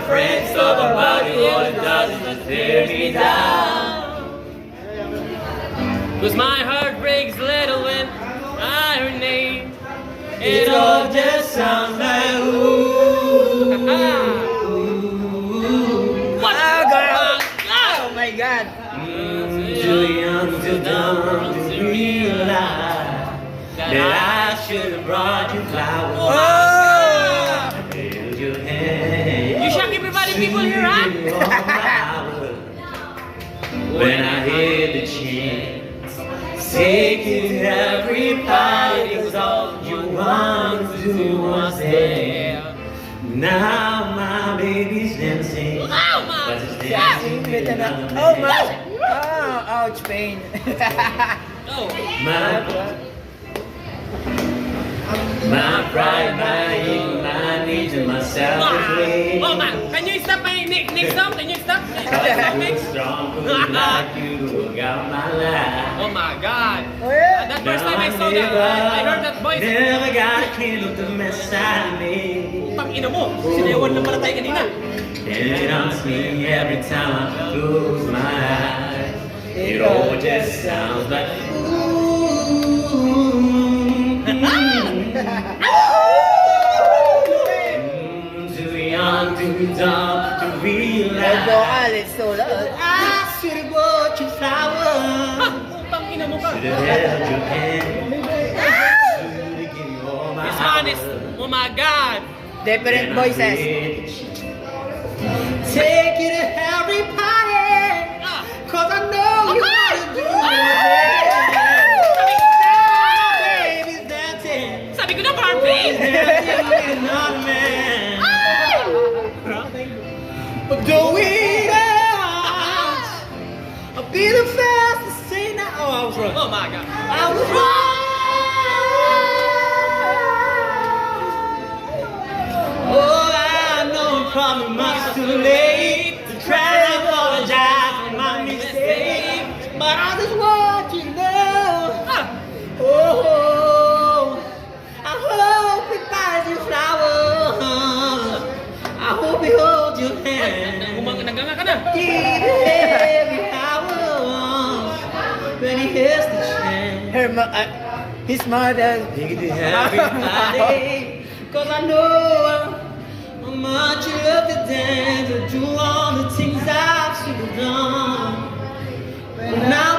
friends talk about you, all it does is just tear me down. Cause my heart breaks little when I hear her name. It all just sounds like ooh. What? Oh my God! Too young, too dumb to realize that I should have brought you flowers. Oh! Held your hand. You shock everybody, people here, huh? When I had the chance, taking everybody was all you wanted to do was there. Now my baby's dancing, Oh but my it's God! dancing with Oh another my! man. Oh, ouch, pain. Oh. My pride, my ego, my needs, and my selfish ways. Oh man, can you stop my next song? Can you stop? Stop next. Strong like you got my life. Oh my God! Oh yeah! That first time I saw that, I heard that voice. Never got a candle to mess I made. Pang ina mo, sinayawan lang pala tayo kanina. And it haunts me every time I close my eyes. It all just sounds like too young, too dumb to The realize vocal is so loud. I should have bought you flowers. Pang ina mo ka. Should have held your hand. Should have given you all my This man is, oh my God! Different voices. Take you to every party, Ah. cause I know you wanna do it. Baby's dancing, Sabi ko na, Barbie! dancing with another man. But do it out. I'll be the first to say now. Oh, I was wrong. Oh my God! I was wrong. Oh, I know I'm probably much too late to try to apologize for my mistake, but I just want you to know. Ah. Oh, I hope he buys you flowers. I hope he holds your hand. Naganga ka na. Give every hour when he hears the chant. His mother. Take it to everybody, cause I know how much you love to dance and do all the things I've seen done. But now